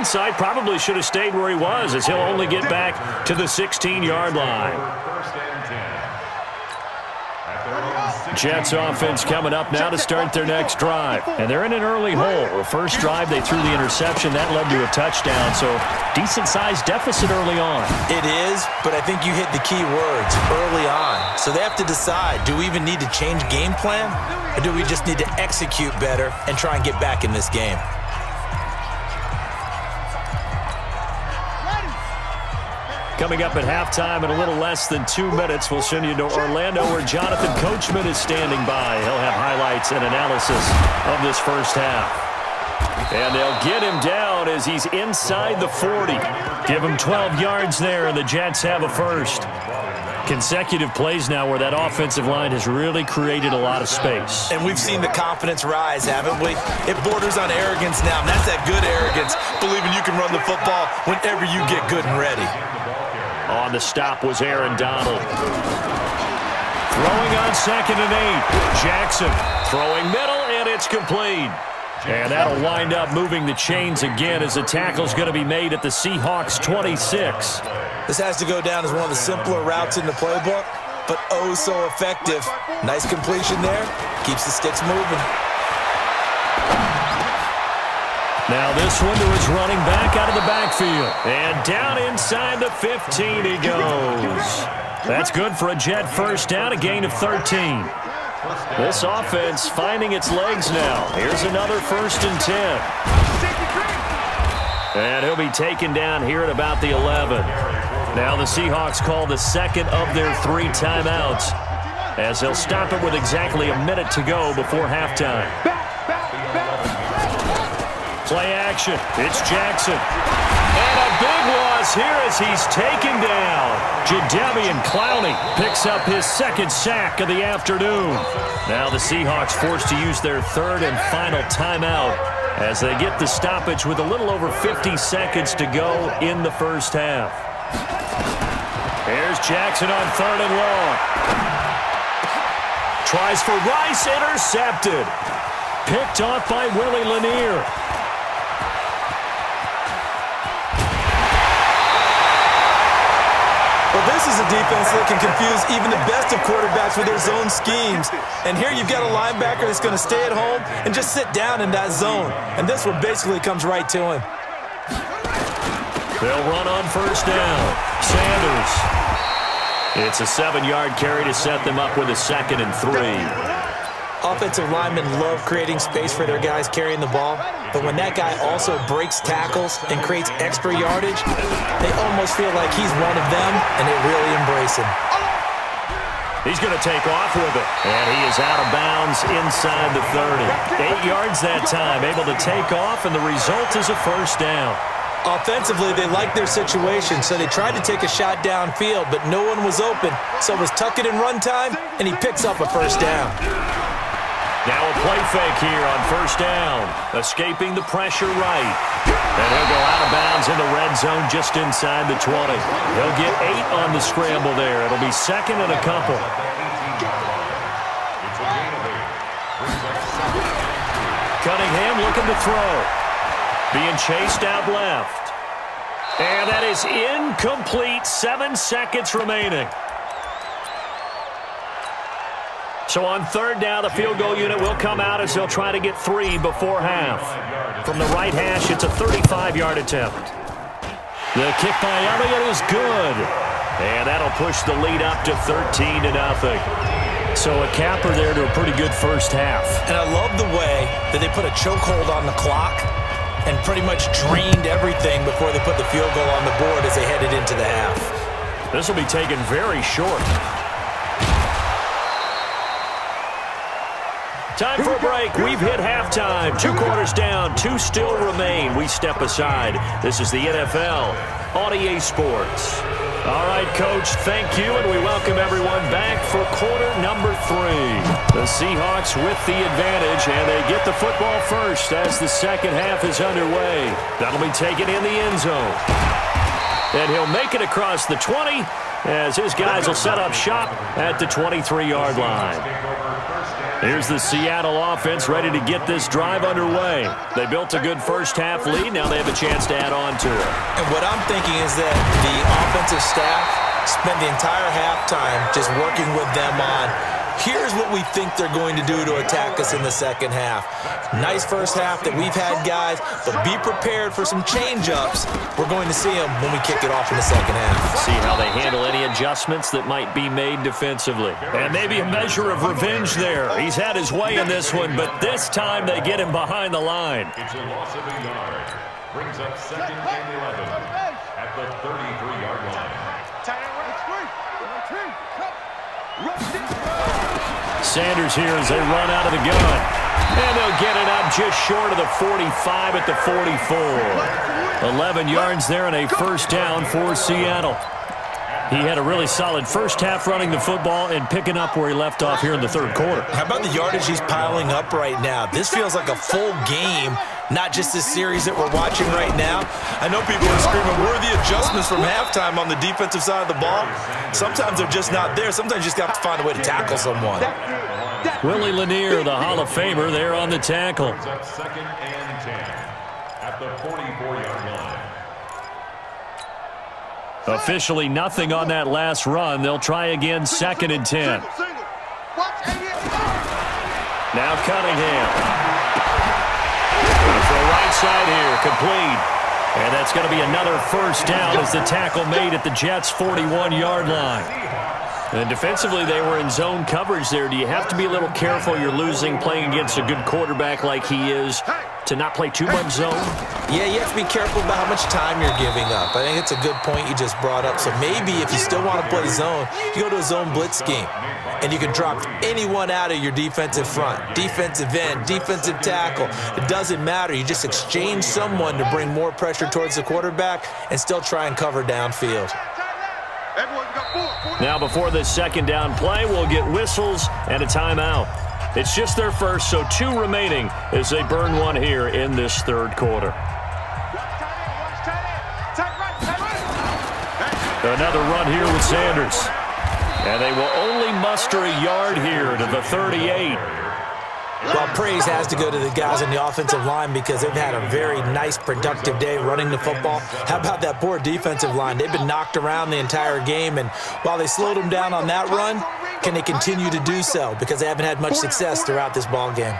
hindsight, probably should have stayed where he was, as he'll only get back to the 16-yard line. Jets offense coming up now to start their next drive. And they're in an early hole. The first drive, they threw the interception. That led to a touchdown, so decent-sized deficit early on. It is, but I think you hit the key words, early on. So they have to decide, do we even need to change game plan, or do we just need to execute better and try and get back in this game? Coming up at halftime in a little less than 2 minutes, we'll send you to Orlando where Jonathan Coachman is standing by. He'll have highlights and analysis of this first half. And they'll get him down as he's inside the 40. Give him 12 yards there, and the Jets have a first. Consecutive plays now where that offensive line has really created a lot of space. And we've seen the confidence rise, haven't we? It borders on arrogance now, and that's that good arrogance, believing you can run the football whenever you get good and ready. On the stop was Aaron Donald. Throwing on 2nd and 8. Jackson throwing middle, and it's complete. And that'll wind up moving the chains again as the tackle's going to be made at the Seahawks 26. This has to go down as one of the simpler routes in the playbook, but oh so effective. Nice completion there. Keeps the sticks moving. Now this one to his running back out of the backfield. And down inside the 15 he goes. That's good for a Jet first down, a gain of 13. This offense finding its legs now. Here's another 1st and 10. And he'll be taken down here at about the 11. Now the Seahawks call the second of their 3 timeouts as they'll stop it with exactly a minute to go before halftime. Play action. It's Jackson. And a big loss here as he's taken down. Jadeveon Clowney picks up his 2nd sack of the afternoon. Now the Seahawks forced to use their 3rd and final timeout as they get the stoppage with a little over 50 seconds to go in the first half. Here's Jackson on 3rd and long. Tries for Rice, intercepted. Picked off by Willie Lanier. Well, this is a defense that can confuse even the best of quarterbacks with their zone schemes. And here you've got a linebacker that's going to stay at home and just sit down in that zone. And this one basically comes right to him. They'll run on 1st down. Sanders. It's a 7-yard carry to set them up with a 2nd and 3. Offensive linemen love creating space for their guys carrying the ball, but when that guy also breaks tackles and creates extra yardage, they almost feel like he's one of them, and they really embrace him. He's going to take off with it, and he is out of bounds inside the 30. 8 yards that time, able to take off, and the result is a 1st down. Offensively, they liked their situation, so they tried to take a shot downfield, but no one was open, so it was tuck it and run time, and he picks up a 1st down. Now a play fake here on 1st down. Escaping the pressure right. And he'll go out of bounds in the red zone just inside the 20. He'll get 8 on the scramble there. It'll be 2nd and a couple. Cunningham looking to throw. Being chased out left. And that is incomplete. 7 seconds remaining. So on 3rd down, the field goal unit will come out as they'll try to get 3 before half. From the right hash, it's a 35-yard attempt. The kick by Elliott is good. And that'll push the lead up to 13-0. So a capper there to a pretty good first half. And I love the way that they put a chokehold on the clock and pretty much drained everything before they put the field goal on the board as they headed into the half. This will be taken very short. Time for a break. We've hit halftime. 2 quarters down. 2 still remain. We step aside. This is the NFL on EA Sports. All right, Coach, thank you, and we welcome everyone back for quarter number 3. The Seahawks with the advantage, and they get the football first as the second half is underway. That'll be taken in the end zone. And he'll make it across the 20 as his guys will set up shop at the 23-yard line. Here's the Seattle offense ready to get this drive underway. They built a good first-half lead. Now they have a chance to add on to it. And what I'm thinking is that the offensive staff spent the entire halftime just working with them on, here's what we think they're going to do to attack us in the second half. Nice first half that we've had, guys, but be prepared for some change-ups. We're going to see them when we kick it off in the second half. See how they handle any adjustments that might be made defensively. And maybe a measure of revenge there. He's had his way in this one, but this time they get him behind the line. It's a loss of a yard. Brings up 2nd and 11 at the 33-yard line. Sanders here as they run out of the gun. And they'll get it up just short of the 45 at the 44. 11 yards there and a first down for Seattle. He had a really solid first half running the football and picking up where he left off here in the third quarter. How about the yardage he's piling up right now? This feels like a full game, not just this series that we're watching right now. I know people are screaming, where are the adjustments from halftime on the defensive side of the ball? Sometimes they're just not there. Sometimes you just have to find a way to tackle someone. Willie Lanier, the Hall of Famer, there on the tackle. 2nd and 10 at the 44-yard line. Officially nothing on that last run. They'll try again 2nd and 10. Now Cunningham. For right side here, complete. And that's going to be another first down as the tackle made at the Jets' 41-yard line. And defensively, they were in zone coverage there. Do you have to be a little careful? You're losing playing against a good quarterback like he is to not play too much zone? Yeah, you have to be careful about how much time you're giving up. I think it's a good point you just brought up. So maybe if you still want to play zone, you go to a zone blitz scheme. And you can drop anyone out of your defensive front, defensive end, defensive tackle. It doesn't matter. You just exchange someone to bring more pressure towards the quarterback and still try and cover downfield. Now before this second down play, we'll get whistles and a timeout. It's just their first, so 2 remaining as they burn one here in this third quarter. Another run here with Sanders. And they will only muster a yard here to the 38. Well, praise has to go to the guys on the offensive line because they've had a very nice, productive day running the football. How about that poor defensive line? They've been knocked around the entire game, and while they slowed them down on that run, can they continue to do so? Because they haven't had much success throughout this ball game.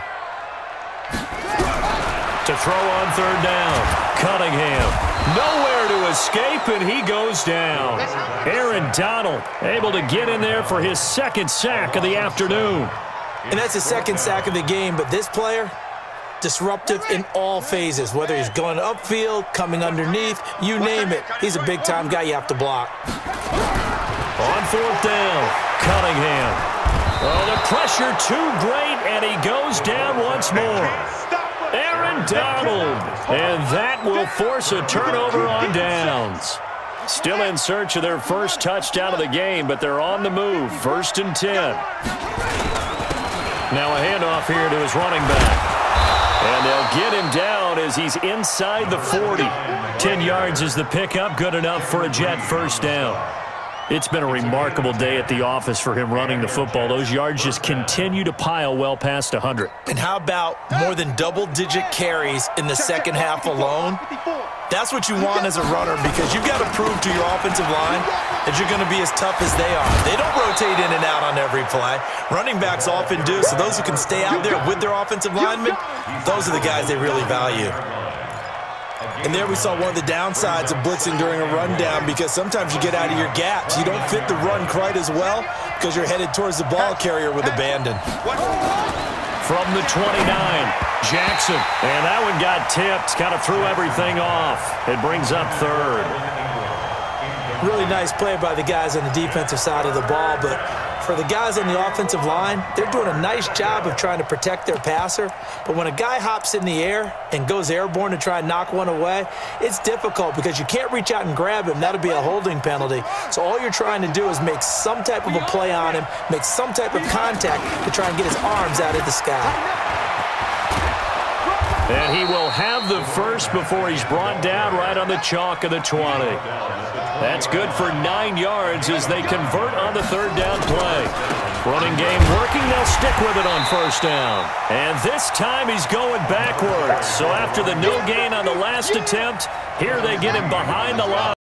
To throw on third down, Cunningham. Nowhere to escape, and he goes down. Aaron Donald able to get in there for his 2nd sack of the afternoon. And that's the 2nd sack of the game, but this player, disruptive in all phases, whether he's going upfield, coming underneath, you name it. He's a big-time guy you have to block. On 4th down, Cunningham. Oh, the pressure too great, and he goes down once more. Aaron Donald, and that will force a turnover on downs. Still in search of their first touchdown of the game, but they're on the move. 1st and 10. Now a handoff here to his running back. And they'll get him down as he's inside the 40. 10 yards is the pickup, good enough for a Jet first down. It's been a remarkable day at the office for him running the football. Those yards just continue to pile well past 100. And how about more than double-digit carries in the second half alone? That's what you want as a runner because you've got to prove to your offensive line that you're going to be as tough as they are. They don't rotate in and out on every play. Running backs often do, so those who can stay out there with their offensive linemen, those are the guys they really value. And there we saw one of the downsides of blitzing during a rundown because sometimes you get out of your gaps. You don't fit the run quite as well because you're headed towards the ball carrier with abandon. From the 29, Jackson. And that one got tipped, kind of threw everything off. It brings up 3rd. Really nice play by the guys on the defensive side of the ball, but for the guys on the offensive line, they're doing a nice job of trying to protect their passer. But when a guy hops in the air and goes airborne to try and knock one away, it's difficult because you can't reach out and grab him. That'll be a holding penalty. So all you're trying to do is make some type of a play on him, make some type of contact to try and get his arms out of the sky. And he will have the first before he's brought down right on the chalk of the 20. That's good for 9 yards as they convert on the 3rd down play. Running game working. They'll stick with it on first down. And this time he's going backwards. So after the no gain on the last attempt, here they get him behind the line.